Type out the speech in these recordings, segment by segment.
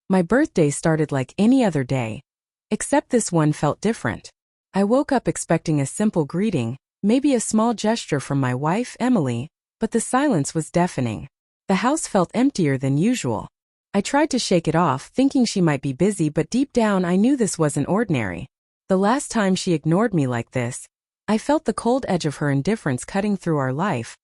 My birthday started like any other day, except this one felt different. I woke up expecting a simple greeting, maybe a small gesture from my wife, Emily, but the silence was deafening. The house felt emptier than usual. I tried to shake it off, thinking she might be busy, but deep down I knew this wasn't ordinary. The last time she ignored me like this, I felt the cold edge of her indifference cutting through our life,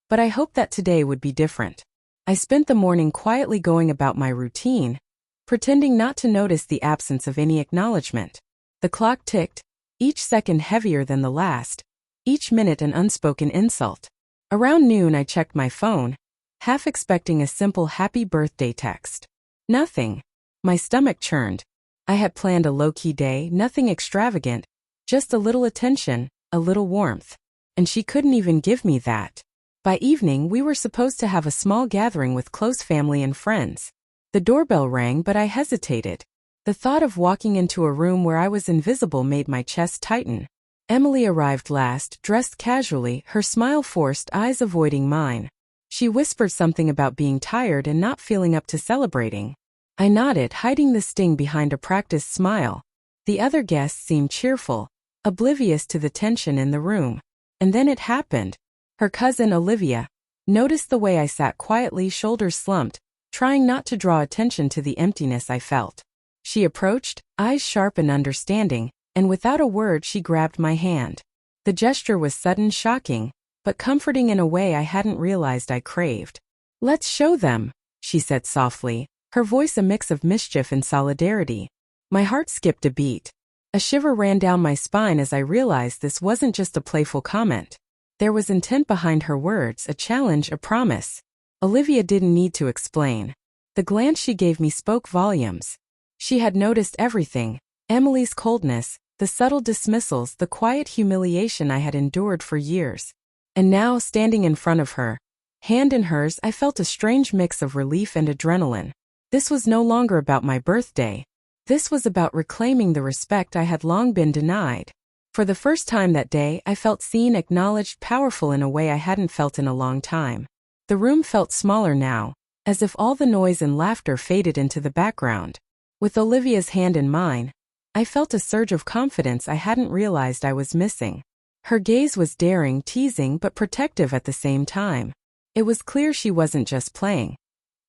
but I hoped that today would be different. I spent the morning quietly going about my routine, pretending not to notice the absence of any acknowledgement. The clock ticked, each second heavier than the last, each minute an unspoken insult. Around noon I checked my phone, half expecting a simple happy birthday text. Nothing. My stomach churned. I had planned a low-key day, nothing extravagant, just a little attention, a little warmth. And she couldn't even give me that. By evening we were supposed to have a small gathering with close family and friends. The doorbell rang, but I hesitated. The thought of walking into a room where I was invisible made my chest tighten. Emily arrived last, dressed casually, her smile forced, eyes avoiding mine. She whispered something about being tired and not feeling up to celebrating. I nodded, hiding the sting behind a practiced smile. The other guests seemed cheerful, oblivious to the tension in the room. And then it happened. Her cousin Olivia noticed the way I sat quietly, shoulders slumped, trying not to draw attention to the emptiness I felt. She approached, eyes sharp and understanding, and without a word she grabbed my hand. The gesture was sudden, shocking, but comforting in a way I hadn't realized I craved. "Let's show them," she said softly, her voice a mix of mischief and solidarity. My heart skipped a beat. A shiver ran down my spine as I realized this wasn't just a playful comment. There was intent behind her words, a challenge, a promise. Olivia didn't need to explain. The glance she gave me spoke volumes. She had noticed everything: Emily's coldness, the subtle dismissals, the quiet humiliation I had endured for years. And now, standing in front of her, hand in hers, I felt a strange mix of relief and adrenaline. This was no longer about my birthday. This was about reclaiming the respect I had long been denied. For the first time that day, I felt seen, acknowledged, powerful in a way I hadn't felt in a long time. The room felt smaller now, as if all the noise and laughter faded into the background. With Olivia's hand in mine, I felt a surge of confidence I hadn't realized I was missing. Her gaze was daring, teasing, but protective at the same time. It was clear she wasn't just playing.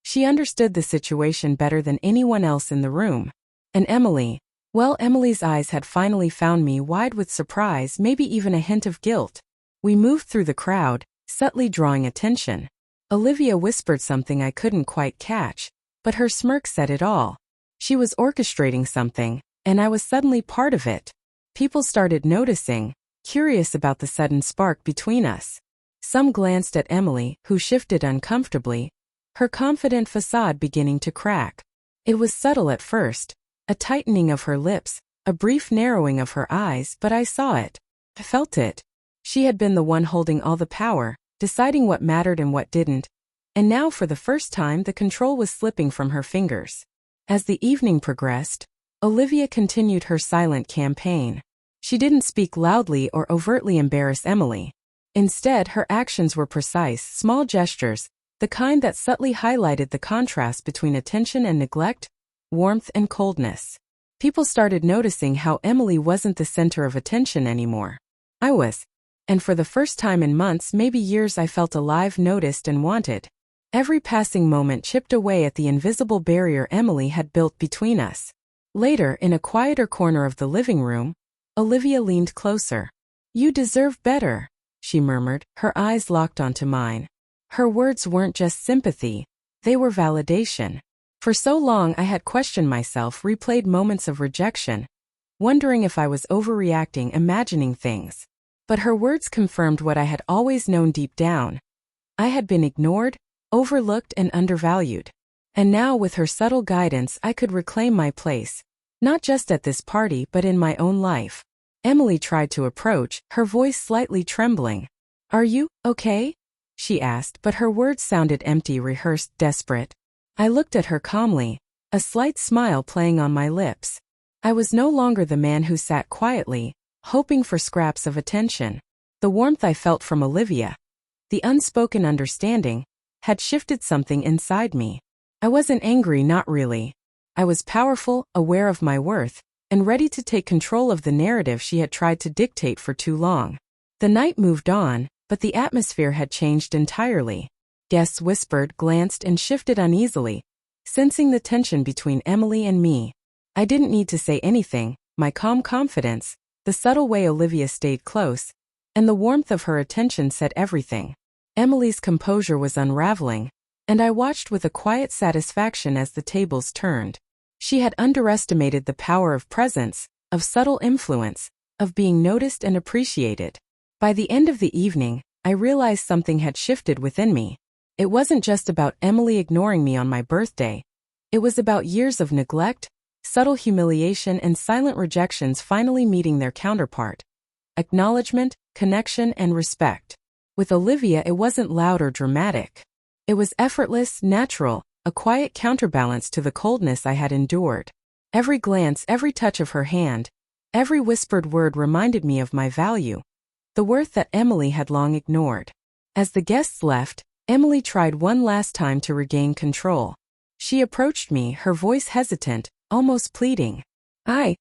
She understood the situation better than anyone else in the room. And Emily, well, Emily's eyes had finally found me, wide with surprise, maybe even a hint of guilt. We moved through the crowd, subtly drawing attention. Olivia whispered something I couldn't quite catch, but her smirk said it all. She was orchestrating something, and I was suddenly part of it. People started noticing, curious about the sudden spark between us. Some glanced at Emily, who shifted uncomfortably, her confident facade beginning to crack. It was subtle at first, a tightening of her lips, a brief narrowing of her eyes, but I saw it. I felt it. She had been the one holding all the power, deciding what mattered and what didn't, and now for the first time the control was slipping from her fingers. As the evening progressed, Olivia continued her silent campaign. She didn't speak loudly or overtly embarrass Emily. Instead, her actions were precise, small gestures, the kind that subtly highlighted the contrast between attention and neglect, warmth and coldness. People started noticing how Emily wasn't the center of attention anymore. I was. And for the first time in months, maybe years, I felt alive, noticed and wanted. Every passing moment chipped away at the invisible barrier Emily had built between us. Later, in a quieter corner of the living room, Olivia leaned closer. "You deserve better," she murmured, her eyes locked onto mine. Her words weren't just sympathy, they were validation. For so long I had questioned myself, replayed moments of rejection, wondering if I was overreacting, imagining things. But her words confirmed what I had always known deep down. I had been ignored, overlooked and undervalued. And now, with her subtle guidance, I could reclaim my place, not just at this party but in my own life. Emily tried to approach, her voice slightly trembling. "Are you okay?" she asked, but her words sounded empty, rehearsed, desperate. I looked at her calmly, a slight smile playing on my lips. I was no longer the man who sat quietly, hoping for scraps of attention. The warmth I felt from Olivia, the unspoken understanding, had shifted something inside me. I wasn't angry, not really. I was powerful, aware of my worth, and ready to take control of the narrative she had tried to dictate for too long. The night moved on, but the atmosphere had changed entirely. Guests whispered, glanced, and shifted uneasily, sensing the tension between Emily and me. I didn't need to say anything. My calm confidence, the subtle way Olivia stayed close, and the warmth of her attention said everything. Emily's composure was unraveling, and I watched with a quiet satisfaction as the tables turned. She had underestimated the power of presence, of subtle influence, of being noticed and appreciated. By the end of the evening, I realized something had shifted within me. It wasn't just about Emily ignoring me on my birthday. It was about years of neglect, subtle humiliation, and silent rejections finally meeting their counterpart. Acknowledgement, connection, and respect. With Olivia, it wasn't loud or dramatic. It was effortless, natural, a quiet counterbalance to the coldness I had endured. Every glance, every touch of her hand, every whispered word reminded me of my value, the worth that Emily had long ignored. As the guests left, Emily tried one last time to regain control. She approached me, her voice hesitant, almost pleading. I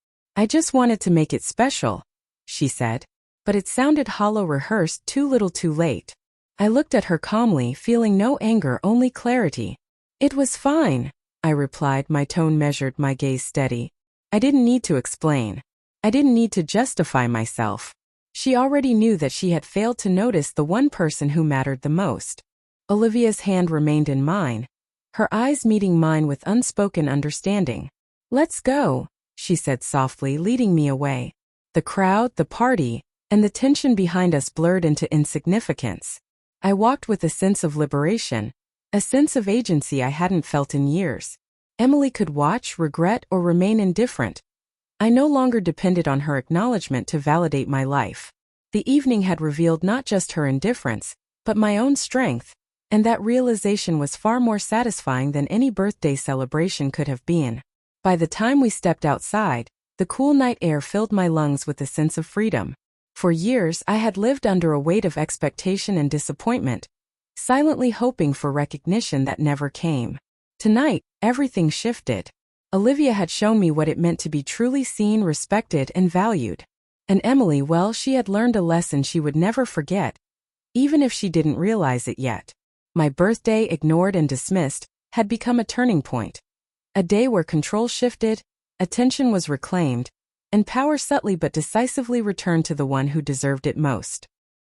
just wanted to make it special," she said. But it sounded hollow, rehearsed, too little too late. I looked at her calmly, feeling no anger, only clarity. "It was fine," I replied, my tone measured, my gaze steady. I didn't need to explain. I didn't need to justify myself. She already knew that she had failed to notice the one person who mattered the most. Olivia's hand remained in mine, her eyes meeting mine with unspoken understanding. "Let's go," she said softly, leading me away. The crowd, the party, and the tension behind us blurred into insignificance. I walked with a sense of liberation, a sense of agency I hadn't felt in years. Emily could watch, regret, or remain indifferent. I no longer depended on her acknowledgement to validate my life. The evening had revealed not just her indifference, but my own strength, and that realization was far more satisfying than any birthday celebration could have been. By the time we stepped outside, the cool night air filled my lungs with a sense of freedom. For years, I had lived under a weight of expectation and disappointment, silently hoping for recognition that never came. Tonight, everything shifted. Olivia had shown me what it meant to be truly seen, respected, and valued. And Emily, well, she had learned a lesson she would never forget, even if she didn't realize it yet. My birthday, ignored and dismissed, had become a turning point. A day where control shifted, attention was reclaimed, and power subtly but decisively returned to the one who deserved it most.